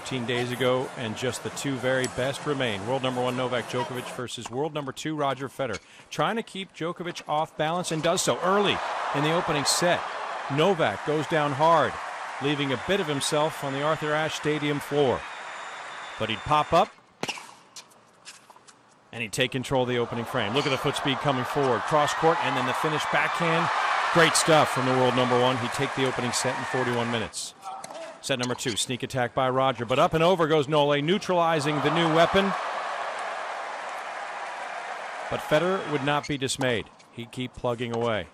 14 days ago, and just the two very best remain. World number 1 Novak Djokovic versus world number 2 Roger Federer. Trying to keep Djokovic off balance, and does so early in the opening set. Novak goes down hard, leaving a bit of himself on the Arthur Ashe Stadium floor. But he'd pop up, and he'd take control of the opening frame. Look at the foot speed coming forward. Cross court, and then the finish backhand. Great stuff from the world number 1. He'd take the opening set in 41 minutes. Set number 2, sneak attack by Roger, but up and over goes Nole, neutralizing the new weapon. But Federer would not be dismayed. He'd keep plugging away.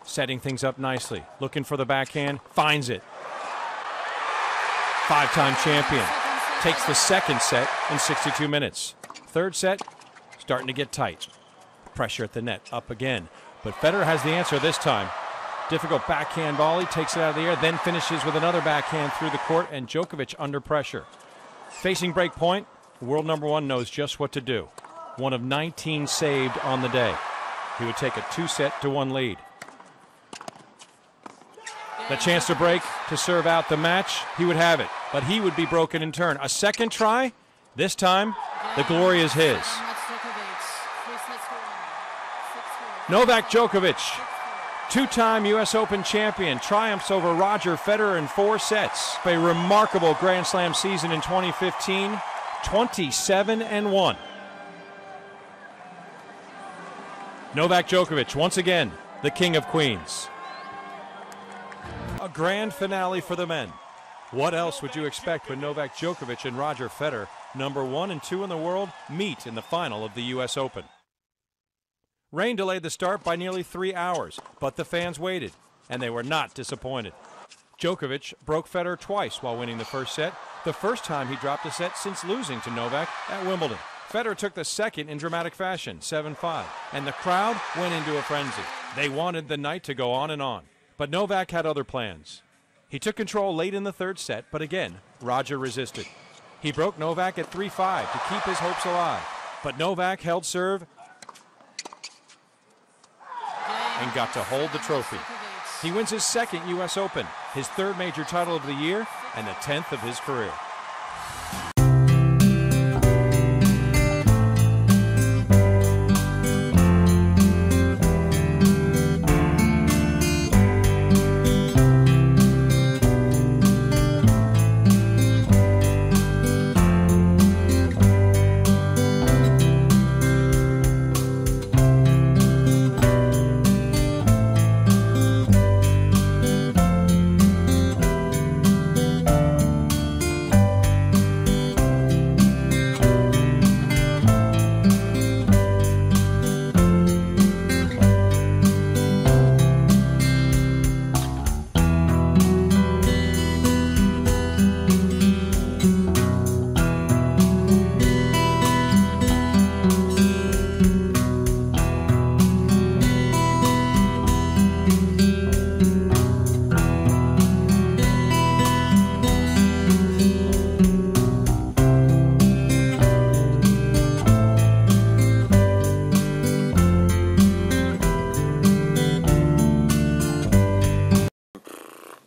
Setting things up nicely, looking for the backhand, finds it. 5-time champion, takes the second set in 62 minutes. Third set, starting to get tight. Pressure at the net, up again. But Federer has the answer this time. Difficult backhand volley, takes it out of the air, then finishes with another backhand through the court, and Djokovic under pressure. Facing break point, world number 1 knows just what to do. One of 19 saved on the day. He would take a 2-1 lead. The chance to break, to serve out the match, he would have it, but he would be broken in turn. A second try, this time, the glory is his. Novak Djokovic, 2-time U.S. Open champion, triumphs over Roger Federer in 4 sets. A remarkable Grand Slam season in 2015, 27-1. Novak Djokovic, once again, the King of Queens. A grand finale for the men. What else would you expect when Novak Djokovic and Roger Federer, number 1 and 2 in the world, meet in the final of the U.S. Open? Rain delayed the start by nearly 3 hours, but the fans waited, and they were not disappointed. Djokovic broke Federer twice while winning the first set, the first time he dropped a set since losing to Novak at Wimbledon. Federer took the second in dramatic fashion, 7-5, and the crowd went into a frenzy. They wanted the night to go on and on, but Novak had other plans. He took control late in the third set, but again, Roger resisted. He broke Novak at 3-5 to keep his hopes alive, but Novak held serve and got to hold the trophy. He wins his second U.S. Open, his 3rd major title of the year, and the 10th of his career.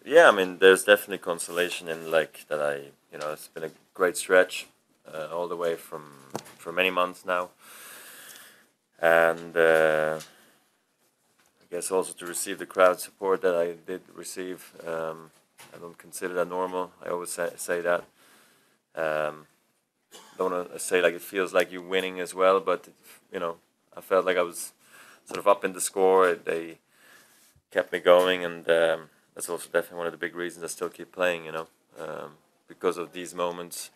Yeah, I mean, there's definitely consolation in that it's been a great stretch all the way for many months now, and I guess also to receive the crowd support that I did receive. I don't consider that normal. I always say that. Don't want to say it feels like you're winning as well, but I felt like I was sort of up in the score. They kept me going, and that's also definitely one of the big reasons I still keep playing, because of these moments,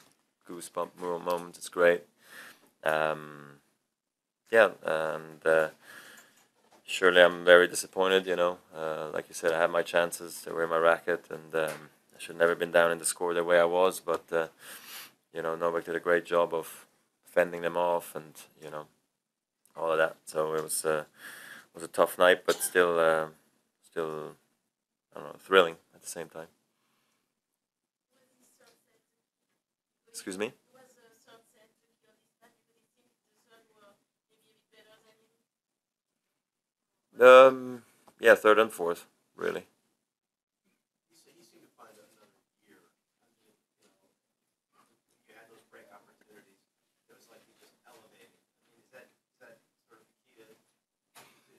goosebump moments. It's great. Yeah, and surely I'm very disappointed, like you said, I had my chances, they were in my racket, and I should never been down in the score the way I was, but, Novak did a great job of fending them off and, all of that. So it was a tough night, but still, I don't know, thrilling at the same time. Excuse me? Yeah, 3rd and 4th, really.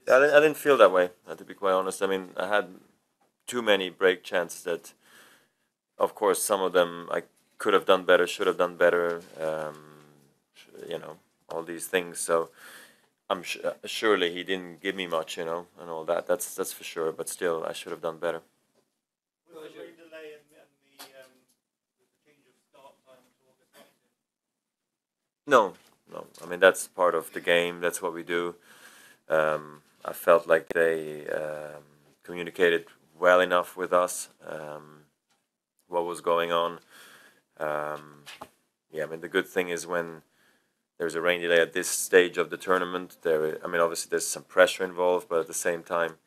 I didn't feel that way, to be quite honest. I mean, I had too many break chances that, of course, some of them I could have done better, should have done better, you know, all these things. So surely he didn't give me much, you know, and all that. That's for sure. But still, I should have done better. Was the rain delay and the change of start time to August? No, no. I mean, that's part of the game. That's what we do. I felt like they communicated well enough with us what was going on. Yeah, I mean, the good thing is when there's a rain delay at this stage of the tournament, I mean, obviously there's some pressure involved, but at the same time,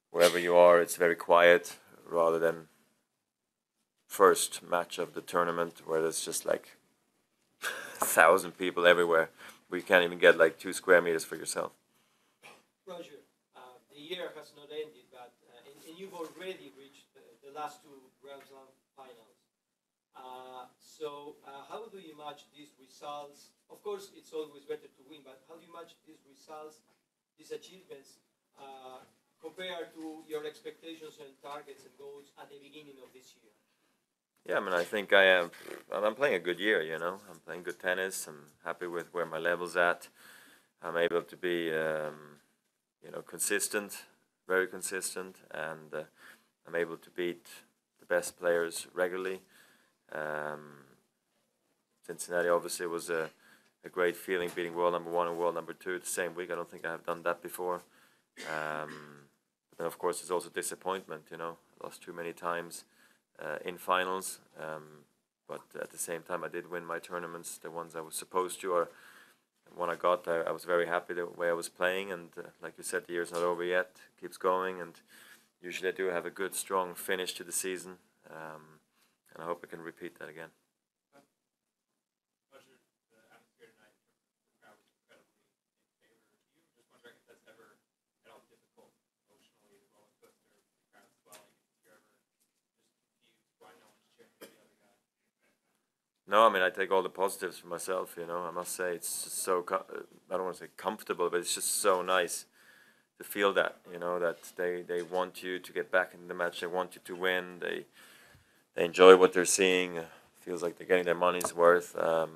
wherever you are, it's very quiet rather than first match of the tournament where there's just like 1,000 people everywhere where you can't even get like 2 square meters for yourself. Roger, the year has not ended, but and you've already reached the last 2 Grand Slam finals. So how do you match these results? Of course, it's always better to win, but how do you match these results, these achievements, compared to your expectations and targets and goals at the beginning of this year? Yeah, I mean, I think I'm playing a good year, you know. I'm playing good tennis. I'm happy with where my level's at. I'm able to be, you know, consistent, very consistent, and I'm able to beat the best players regularly. Cincinnati obviously was a great feeling, beating world number 1 and world number 2 the same week. I don't think I have done that before. But then, of course, there's also disappointment, you know. I lost too many times in finals, but at the same time I did win my tournaments, the ones I was supposed to, or when I got there I was very happy the way I was playing, and like you said, the year's not over yet, it keeps going, and usually I do have a good strong finish to the season, and I hope I can repeat that again. No, I mean, I take all the positives for myself, you know. I must say it's just so, I don't want to say comfortable, but it's just so nice to feel that, you know, that they want you to get back in the match, they want you to win, they enjoy what they're seeing, feels like they're getting their money's worth. At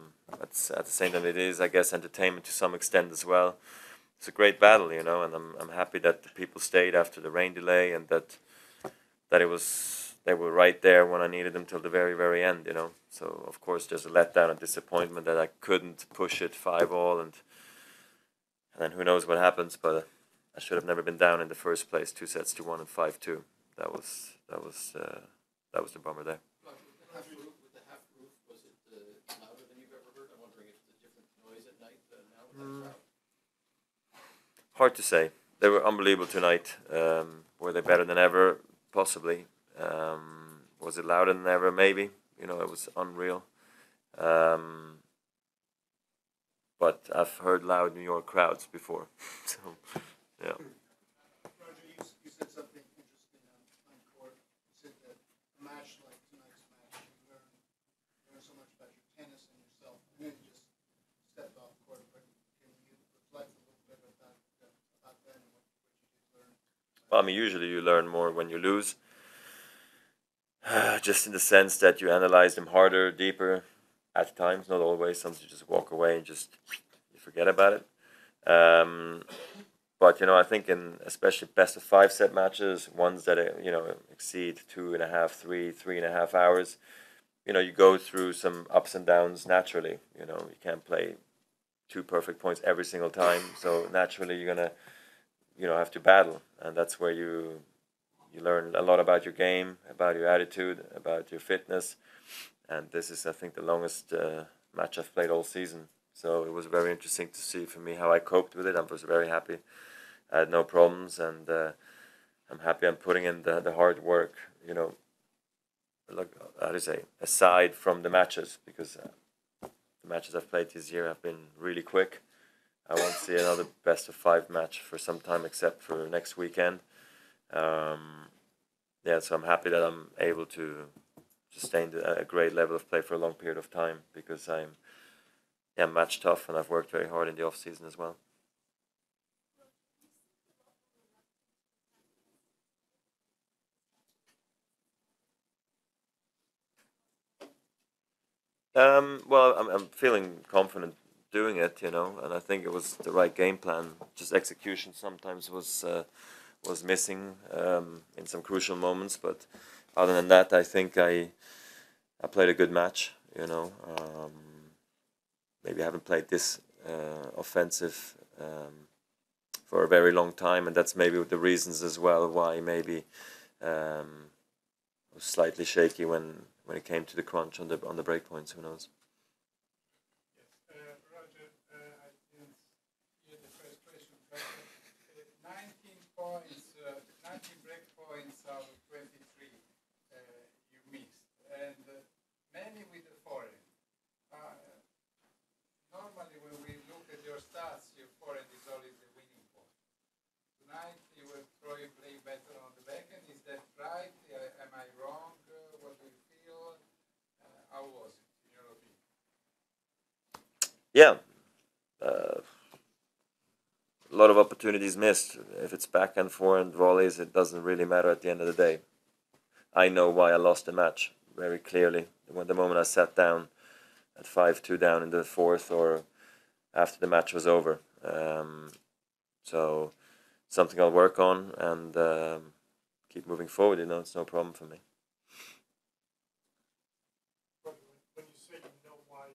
the same time, it is, I guess, entertainment to some extent as well. It's a great battle, you know, and I'm happy that the people stayed after the rain delay, and that they were right there when I needed them till the very, very end, you know. So, of course, there's a letdown and disappointment that I couldn't push it 5-all, and then who knows what happens, but I should have never been down in the first place, 2-1 and 5-2. That was the bummer there. With the half roof, was it louder than you've ever heard? I'm wondering if it's a different noise at night now with that crowd. Hard to say. They were unbelievable tonight. Were they better than ever? Possibly. Was it louder than ever? Maybe. You know, it was unreal. But I've heard loud New York crowds before. So, yeah. Roger, you said something interesting on court. You said that a match like tonight's match, you learn so much about your tennis and yourself. I know you just stepped off court, but can you reflect a little bit about that and what you did learn? Well, I mean, usually you learn more when you lose. Just in the sense that you analyze them harder, deeper, at times, not always. Sometimes you just walk away and just you forget about it. But, you know, I think in especially best of 5 set matches, ones that, you know, exceed 2.5, 3.5 hours, you know, you go through some ups and downs naturally. You know, you can't play 2 perfect points every single time. So naturally you're going to, you know, have to battle. And that's where you learn a lot about your game, about your attitude, about your fitness. And this is, I think, the longest match I've played all season. So it was very interesting to see for me how I coped with it. I was very happy. I had no problems, and I'm happy I'm putting in the hard work, you know, like, how to say, aside from the matches, because the matches I've played this year have been really quick. I won't see another best of 5 match for some time except for next weekend. Yeah, so I'm happy that I'm able to sustain a great level of play for a long period of time, because I'm match tough, and I've worked very hard in the off season as well. Well, I'm feeling confident doing it, you know, and I think it was the right game plan. Just execution sometimes was missing in some crucial moments, but other than that, I think I played a good match, you know. Maybe I haven't played this offensive for a very long time, and that's maybe the reasons as well why maybe I was slightly shaky when it came to the crunch on the break points. Who knows? Yes, Roger, I didn't hear the first question, but 19 points, 19 break points out of 23 you missed, and many with the forehand. Normally, when we look at your stats, your forehand is always the winning point. Tonight, you were playing better on the backhand. Is that right? Am I wrong? What do you feel? How was it, in your opinion? Yeah, a lot of opportunities missed. If it's backhand, forehand, volleys, it doesn't really matter at the end of the day. I know why I lost the match very clearly. When the moment I sat down at 5-2 down in the fourth, or after the match was over. So something I'll work on and keep moving forward. You know, it's no problem for me. When you say you know why.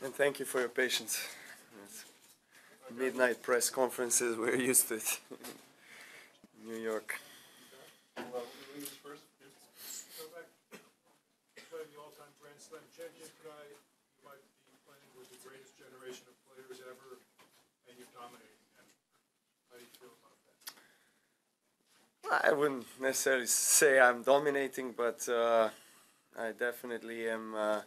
And thank you for your patience. Midnight press conferences, we're used to it. New York. Novak, playing the all-time Grand Slam champion tonight, you might be playing with the greatest generation of players ever, and you're dominating them. How do you feel about that? I wouldn't necessarily say I'm dominating, but I definitely am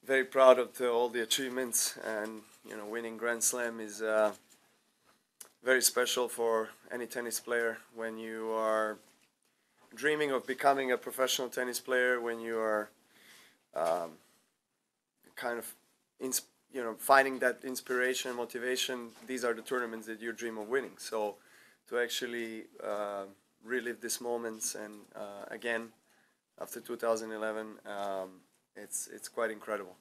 very proud of all the achievements, and you know, winning Grand Slam is very special for any tennis player. When you are dreaming of becoming a professional tennis player, when you are kind of finding that inspiration, motivation, these are the tournaments that you dream of winning. So to actually relive these moments, and again after 2011, it's quite incredible,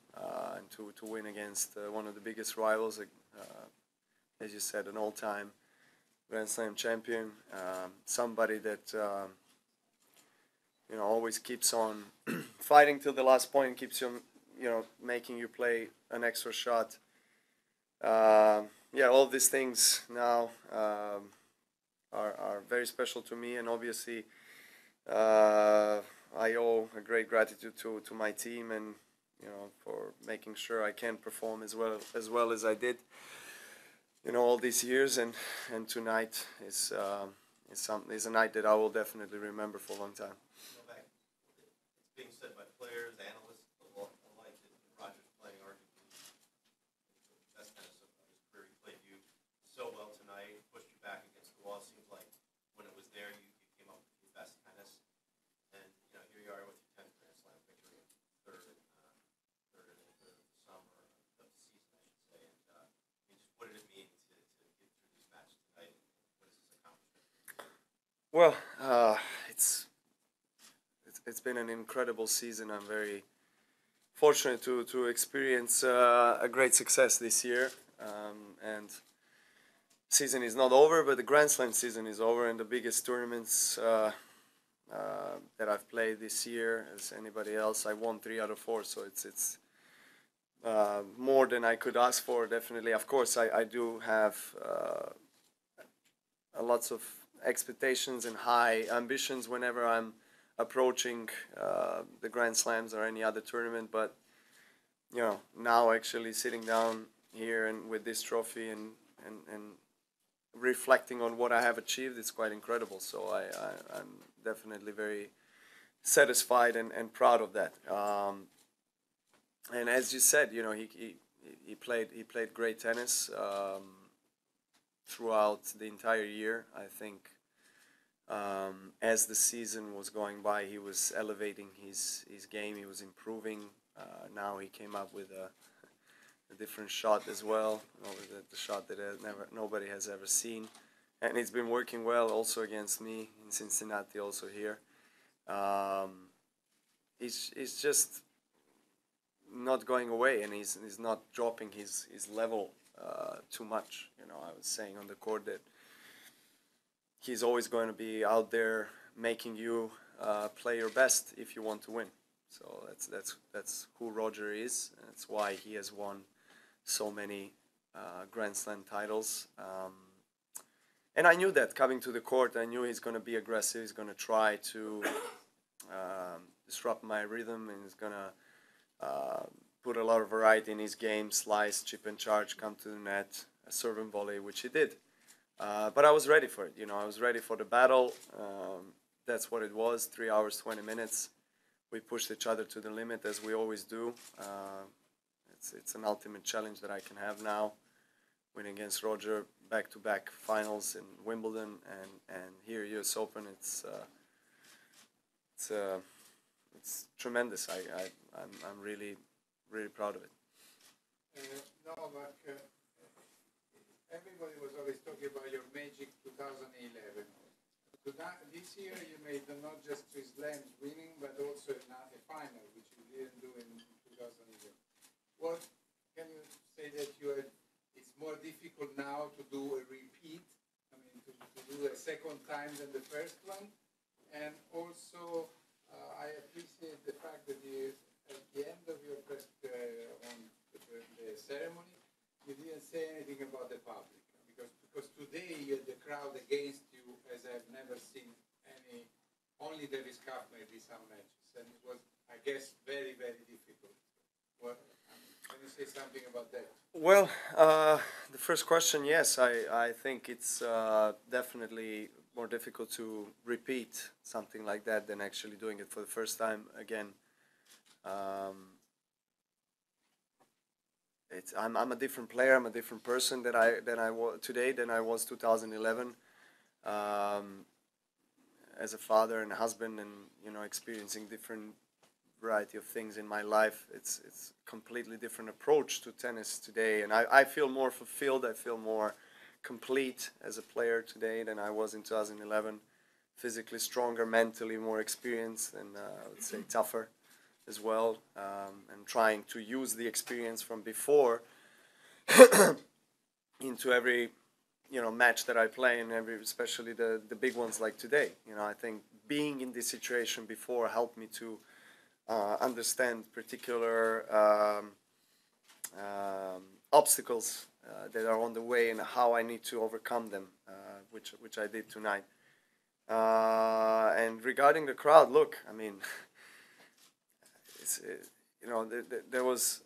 and to win against one of the biggest rivals, as you said, an all-time Grand Slam champion, somebody that always keeps on fighting till the last point, keeps you making you play an extra shot. Yeah, all these things now are very special to me, and obviously I owe a great gratitude to my team, and for making sure I can perform as well as I did, all these years, and tonight is a night that I will definitely remember for a long time. Novak, it's being said by players, analysts alike that Roger's playing arguably the best tennis of his career. He played you so well tonight, pushed you back against the wall. It seems like when it was there, you came up with your best tennis. And here you are with your 10th Grand Slam victory, third in the summer of the season, I should say. And just what did it mean to get through these matches tonight? What is this accomplishment? Well, it's been an incredible season. I'm very fortunate to experience a great success this year. and season is not over, but the Grand Slam season is over, and the biggest tournaments that I've played this year as anybody else, I won 3 out of 4, so it's more than I could ask for, definitely. Of course, I do have lots of expectations and high ambitions whenever I'm approaching the Grand Slams or any other tournament, but you know, now actually sitting down here and with this trophy and reflecting on what I have achieved, it's quite incredible. So I'm definitely very satisfied and proud of that. And as you said, you know, he played great tennis throughout the entire year. I think as the season was going by, he was elevating his game. He was improving. Now he came up with a different shot as well, the shot that nobody has ever seen, and it's been working well also against me in Cincinnati, also here. He's just not going away, and he's not dropping his level too much. You know, I was saying on the court that he's always going to be out there making you play your best if you want to win. So that's who Roger is. That's why he has won so many Grand Slam titles. And I knew that coming to the court. I knew he's going to be aggressive. He's going to try to disrupt my rhythm, and he's going to put a lot of variety in his game: slice, chip and charge, come to the net, a serve and volley, which he did. But I was ready for it. You know, I was ready for the battle. That's what it was. 3 hours, 20 minutes. We pushed each other to the limit, as we always do. It's an ultimate challenge that I can have now, winning against Roger back-to-back finals in Wimbledon and here US Open. It's tremendous. I'm really proud of it. Novak, everybody was always talking about your magic 2011. This year you made not just 3 slams winning, but also a final, which you didn't do in 2011. What can you say that it's more difficult now to do a repeat? I mean, to do a second time than the first one? And also, I appreciate the fact that at the end of your on the ceremony, you didn't say anything about the public. Because today you had the crowd against you as I've never seen any. Only Davis Cup maybe some matches, and it was, I guess, very difficult. Can you say something about that? Well, the first question, yes, I think it's definitely more difficult to repeat something like that than actually doing it for the first time again. I'm a different player. I'm a different person today than I was 2011. As a father and a husband, and you know, experiencing different variety of things in my life, it's a completely different approach to tennis today, and I feel more fulfilled. I feel more complete as a player today than I was in 2011. Physically stronger, mentally more experienced, and I would say tougher as well, and trying to use the experience from before into every, you know, match that I play, and especially the big ones like today. You know, I think being in this situation before helped me to understand particular obstacles that are on the way and how I need to overcome them, which I did tonight. And regarding the crowd, look, I mean, you know, there was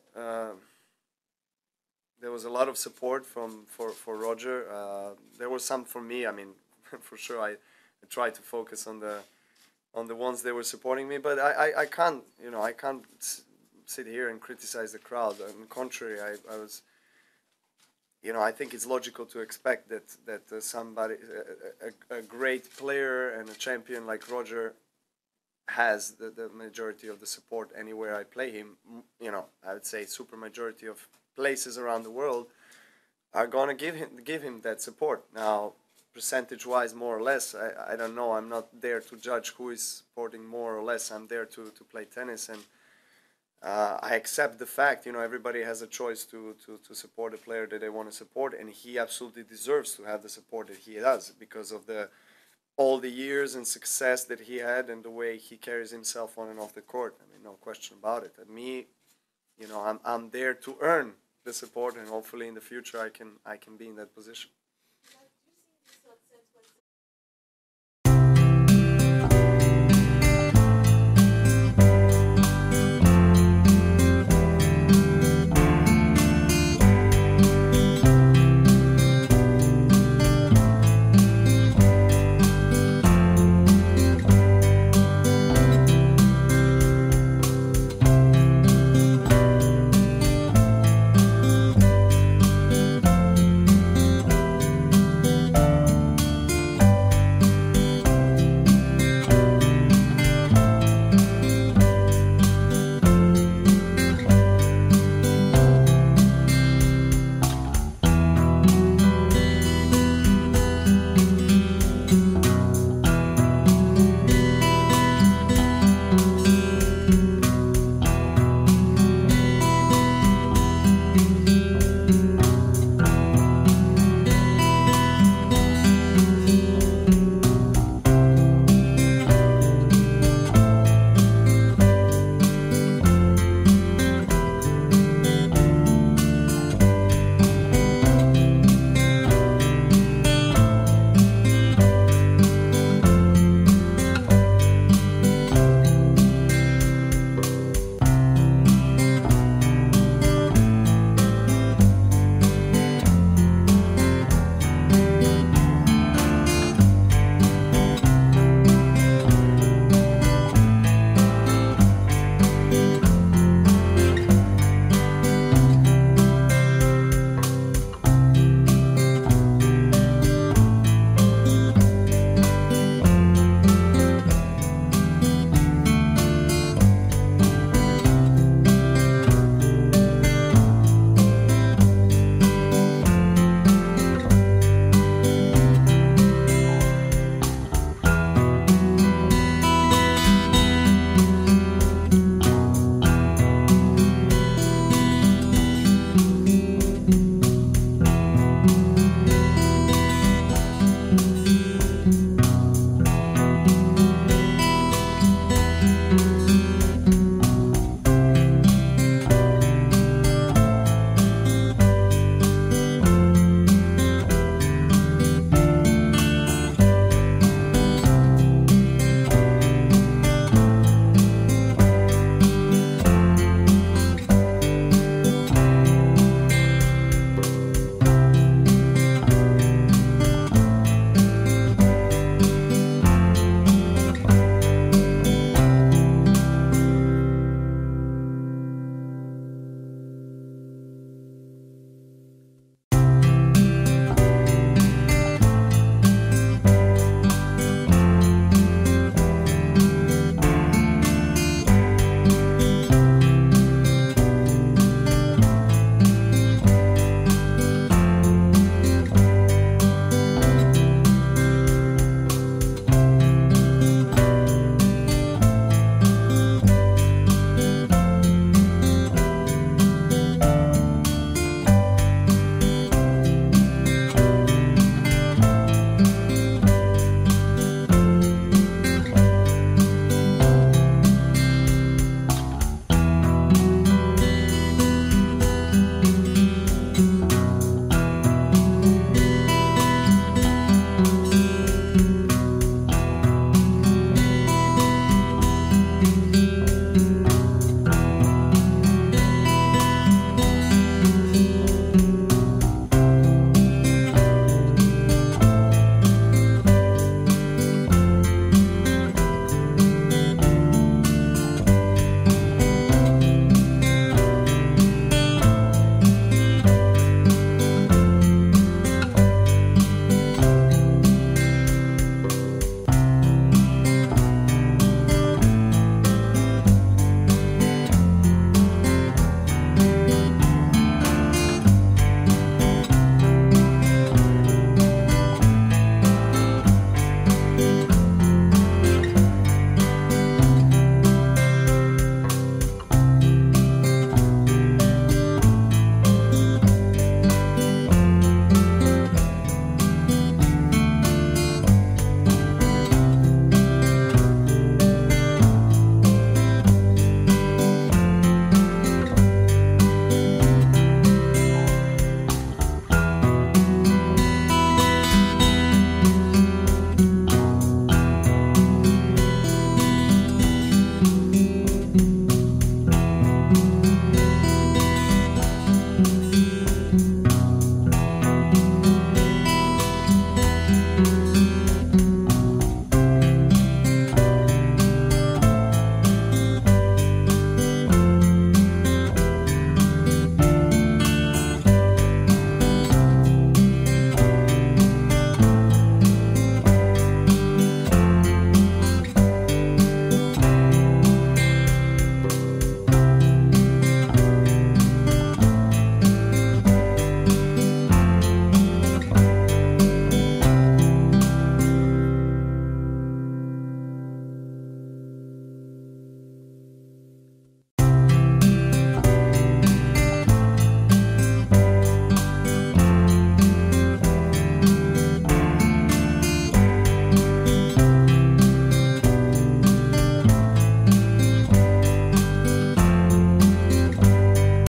a lot of support for Roger. There was some for me. I mean, for sure, I tried to focus on the ones that were supporting me, but I can't, you know, I can't sit here and criticize the crowd. On the contrary, I was, you know, I think it's logical to expect that somebody, a great player and a champion like Roger, has the majority of the support anywhere I play him. You know, I would say super majority of places around the world are gonna give him that support. Now, percentage-wise, more or less, I don't know. I'm not there to judge who is supporting more or less. I'm there to play tennis, and I accept the fact, everybody has a choice to support a player that they want to support, and he absolutely deserves to have the support that he does because of all the years and success that he had and the way he carries himself on and off the court. I mean, no question about it. And me, I'm there to earn the support, and hopefully in the future I can be in that position.